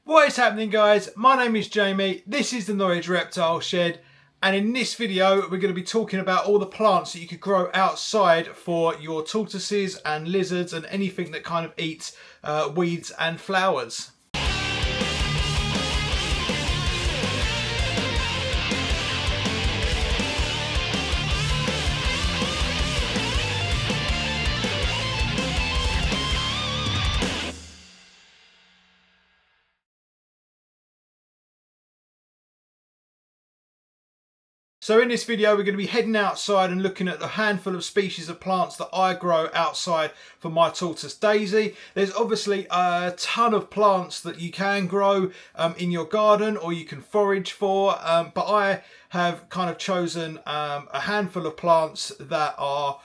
What is happening, guys? My name is Jamie, this is the Norwich Reptile Shed, and in this video we're going to be talking about all the plants that you could grow outside for your tortoises and lizards and anything that kind of eats weeds and flowers. So in this video we're going to be heading outside and looking at the handful of species of plants that I grow outside for my tortoise Daisy. There's obviously a ton of plants that you can grow in your garden or you can forage for, but I have kind of chosen a handful of plants that are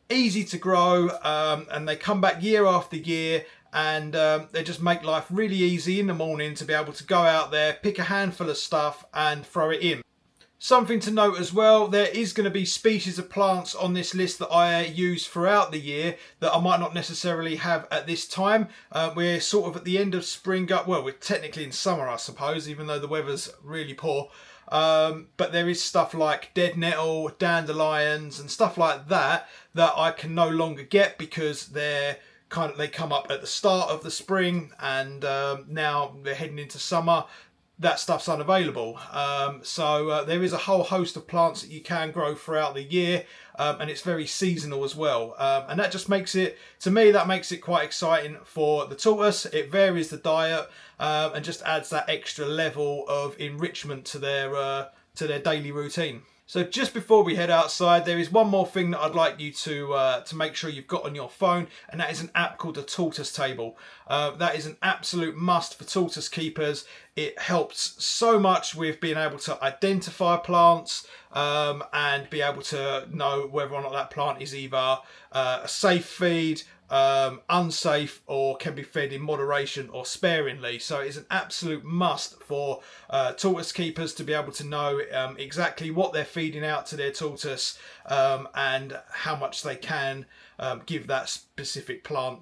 easy to grow and they come back year after year, and they just make life really easy in the morning to be able to go out there, pick a handful of stuff and throw it in. Something to note as well, there is going to be species of plants on this list that I use throughout the year that I might not necessarily have at this time. We're sort of at the end of spring, well, we're technically in summer I suppose, even though the weather's really poor. But there is stuff like dead nettle, dandelions and stuff like that that I can no longer get because they come up at the start of the spring, and now they're heading into summer. That stuff's unavailable. So there is a whole host of plants that you can grow throughout the year, and it's very seasonal as well. And that just makes it, to me, that makes it quite exciting for the tortoise. It varies the diet and just adds that extra level of enrichment to their daily routine. So just before we head outside, there is one more thing that I'd like you to make sure you've got on your phone, and that is an app called the Tortoise Table. That is an absolute must for tortoise keepers. It helps so much with being able to identify plants and be able to know whether or not that plant is either a safe feed, unsafe, or can be fed in moderation or sparingly. So it's an absolute must for tortoise keepers to be able to know exactly what they're feeding out to their tortoise and how much they can give that specific plant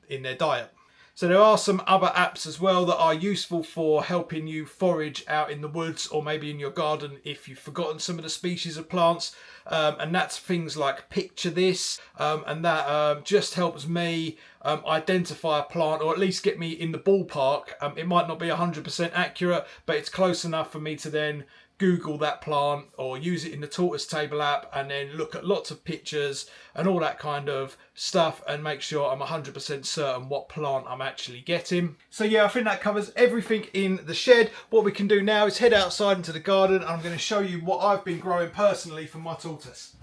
in their diet. So there are some other apps as well that are useful for helping you forage out in the woods or maybe in your garden if you've forgotten some of the species of plants. And that's things like Picture This, and that just helps me identify a plant, or at least get me in the ballpark. It might not be 100% accurate, but it's close enough for me to then Google that plant or use it in the Tortoise Table app and then look at lots of pictures and all that kind of stuff and make sure I'm 100% certain what plant I'm actually getting. So yeah, I think that covers everything in the shed. What we can do now is head outside into the garden, and I'm going to show you what I've been growing personally for my tortoise.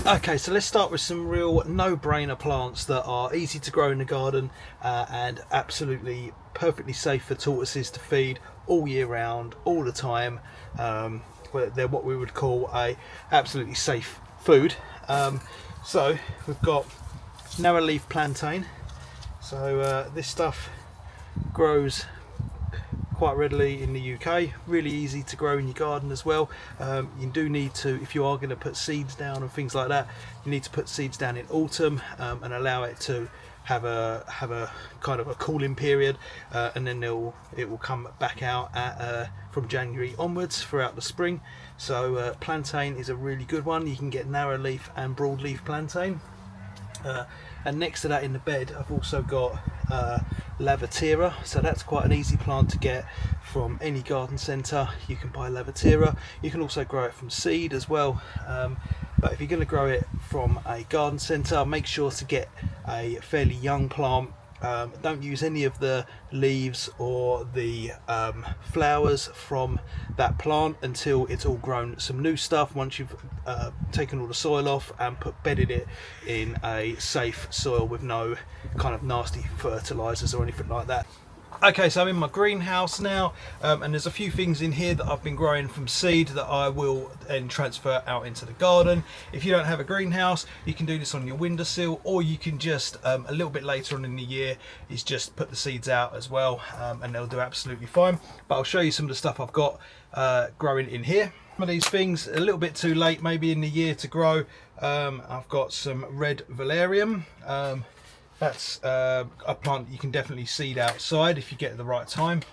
Okay, so let's start with some real no-brainer plants that are easy to grow in the garden and absolutely perfectly safe for tortoises to feed all year round, all the time. They're what we would call a absolutely safe food. So we've got narrow leaf plantain. So this stuff grows quite readily in the UK, really easy to grow in your garden as well. You do need to, if you are going to put seeds down and things like that, you need to put seeds down in autumn and allow it to have a kind of a cooling period, and then it will come back out from January onwards throughout the spring. So plantain is a really good one. You can get narrow leaf and broad leaf plantain. And next to that in the bed I've also got Lavatera. So that's quite an easy plant to get from any garden centre. You can buy Lavatera. You can also grow it from seed as well, but if you're going to grow it from a garden centre, make sure to get a fairly young plant. Don't use any of the leaves or the flowers from that plant until it's all grown some new stuff. Once you've taken all the soil off and bedded it in a safe soil with no kind of nasty fertilizers or anything like that. Okay, so I'm in my greenhouse now, and there's a few things in here that I've been growing from seed that I will then transfer out into the garden. If you don't have a greenhouse, you can do this on your windowsill, or you can just a little bit later on in the year is just put the seeds out as well, and they'll do absolutely fine. But I'll show you some of the stuff I've got growing in here. Some of these things a little bit too late, maybe in the year to grow. I've got some red valerian. That's a plant you can definitely seed outside if you get it at the right time.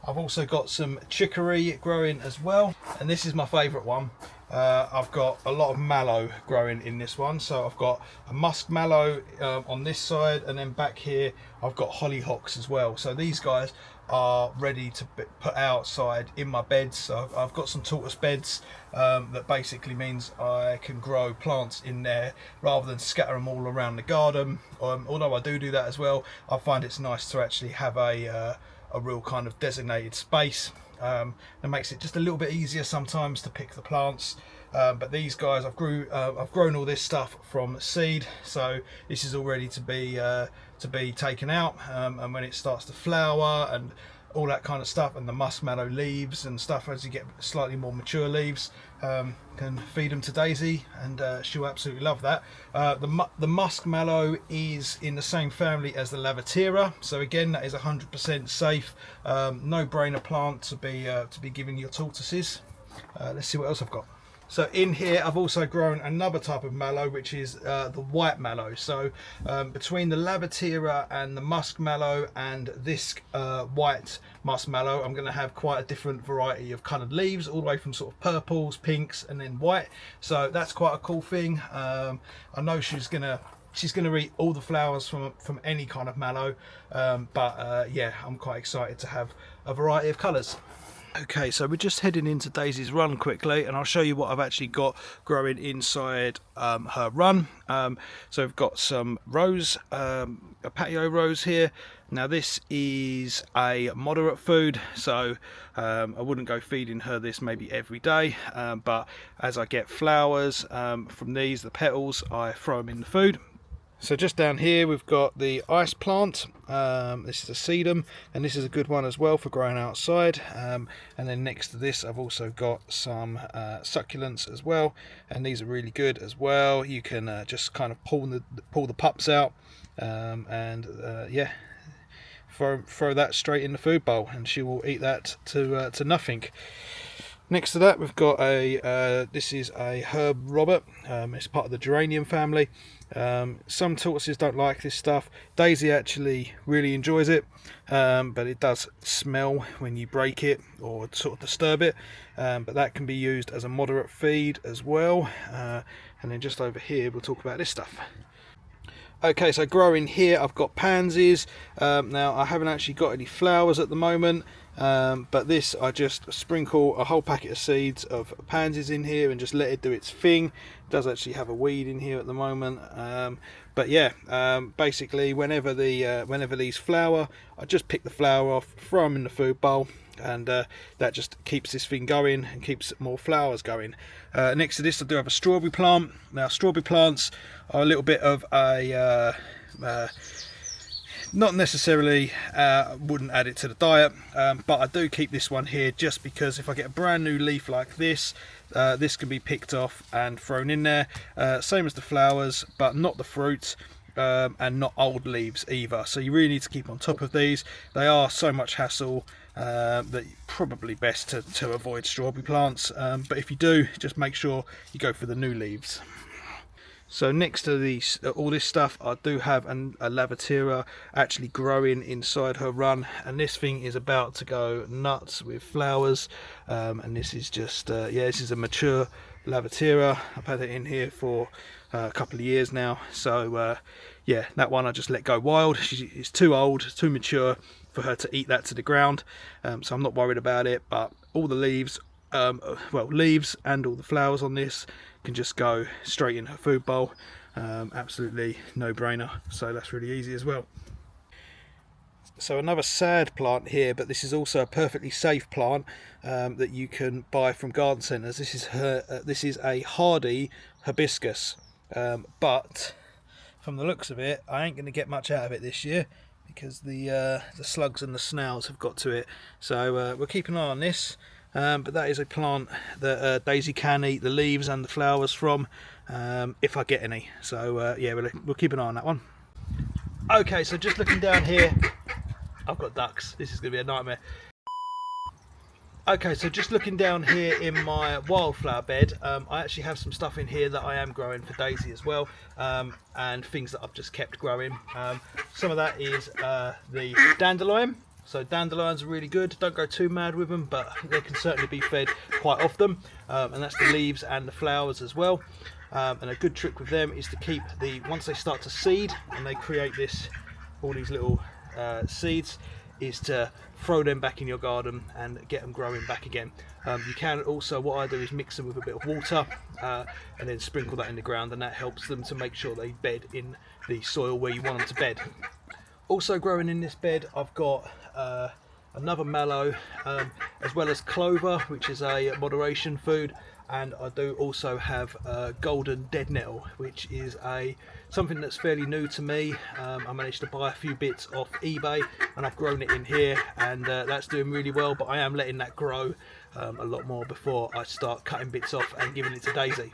I've also got some chicory growing as well, and this is my favourite one. I've got a lot of mallow growing in this one, so I've got a musk mallow on this side, and then back here I've got hollyhocks as well. So these guys are ready to put outside in my beds. So I've got some tortoise beds that basically means I can grow plants in there rather than scatter them all around the garden. Although I do that as well, I find it's nice to actually have a real kind of designated space. It makes it just a little bit easier sometimes to pick the plants. But these guys, I've grown all this stuff from seed, so this is all ready to be taken out. And when it starts to flower and all that kind of stuff, and the muskmallow leaves and stuff, as you get slightly more mature leaves, can feed them to Daisy, and she'll absolutely love that. The muskmallow is in the same family as the lavatera, so again that is 100% safe, no-brainer plant to be giving your tortoises. Let's see what else I've got. So in here I've also grown another type of mallow, which is the white mallow. So between the lavatera and the musk mallow and this white musk mallow, I'm going to have quite a different variety of coloured leaves, all the way from sort of purples, pinks, and then white. So that's quite a cool thing. I know she's gonna eat all the flowers from any kind of mallow, but yeah, I'm quite excited to have a variety of colours. Okay, so we're just heading into Daisy's run quickly, and I'll show you what I've actually got growing inside her run. So we've got some rose, a patio rose here. Now this is a moderate food, so I wouldn't go feeding her this maybe every day, but as I get flowers from these, the petals, I throw them in the food. So just down here we've got the ice plant. This is a sedum, and this is a good one as well for growing outside. And then next to this I've also got some succulents as well, and these are really good as well. You can just kind of pull the pups out, and yeah, throw that straight in the food bowl, and she will eat that to nothing. Next to that we've got this is a herb robert. It's part of the geranium family. Some tortoises don't like this stuff. Daisy actually really enjoys it, but it does smell when you break it or sort of disturb it, but that can be used as a moderate feed as well. And then just over here we'll talk about this stuff. Okay, so growing here I've got pansies. Now I haven't actually got any flowers at the moment, but this, I just sprinkle a whole packet of seeds of pansies in here and just let it do its thing. It does actually have a weed in here at the moment, but yeah, basically whenever these flower, I just pick the flower off, throw them in the food bowl, and that just keeps this thing going and keeps more flowers going. Next to this I do have a strawberry plant. Now strawberry plants are a little bit of a not necessarily wouldn't add it to the diet, but I do keep this one here just because if I get a brand new leaf like this, this can be picked off and thrown in there, same as the flowers, but not the fruit. And not old leaves either, so you really need to keep on top of these. They are so much hassle that probably best to avoid strawberry plants, but if you do, just make sure you go for the new leaves. So next to these, all this stuff, I do have a lavatera actually growing inside her run, and this thing is about to go nuts with flowers. And this is just yeah, this is a mature lavatera. I've had it in here for a couple of years now, so yeah, that one I just let go wild. It's too old, too mature for her to eat that to the ground, so I'm not worried about it. But all the leaves, well, leaves and all the flowers on this can just go straight in her food bowl. Absolutely no brainer, so that's really easy as well. So another sad plant here, but this is also a perfectly safe plant that you can buy from garden centres. This is a hardy hibiscus, but from the looks of it, I ain't going to get much out of it this year because the slugs and the snails have got to it. So we'll keep an eye on this. But that is a plant that Daisy can eat the leaves and the flowers from, if I get any. So yeah, we'll keep an eye on that one. Okay, so just looking down here, I've got ducks. This is going to be a nightmare. Okay, so just looking down here in my wildflower bed, I actually have some stuff in here that I am growing for Daisy as well, and things that I've just kept growing. Some of that is the dandelion. So dandelions are really good. Don't go too mad with them, but they can certainly be fed quite often. And that's the leaves and the flowers as well. And a good trick with them is to keep once they start to seed and they create all these little seeds, is to throw them back in your garden and get them growing back again. You can also, what I do is mix them with a bit of water and then sprinkle that in the ground, and that helps them to make sure they bed in the soil where you want them to bed. Also growing in this bed, I've got another mallow, as well as clover, which is a moderation food, and I do also have golden dead nettle, which is something that's fairly new to me. I managed to buy a few bits off eBay and I've grown it in here, and that's doing really well, but I am letting that grow a lot more before I start cutting bits off and giving it to Daisy.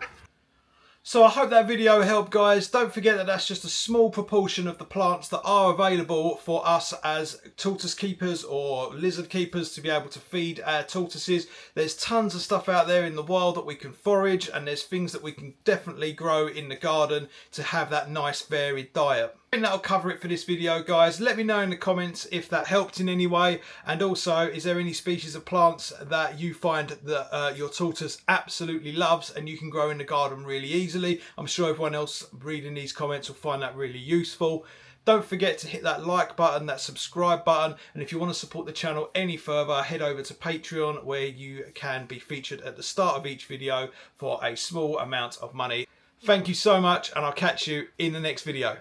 So I hope that video helped, guys. Don't forget that that's just a small proportion of the plants that are available for us as tortoise keepers or lizard keepers to be able to feed our tortoises. There's tons of stuff out there in the wild that we can forage, and there's things that we can definitely grow in the garden to have that nice varied diet. I think that'll cover it for this video, guys. Let me know in the comments if that helped in any way, and also, is there any species of plants that you find that your tortoise absolutely loves and you can grow in the garden really easily? I'm sure everyone else reading these comments will find that really useful. Don't forget to hit that like button, that subscribe button, and if you want to support the channel any further, head over to Patreon, where you can be featured at the start of each video for a small amount of money. Thank you so much, and I'll catch you in the next video.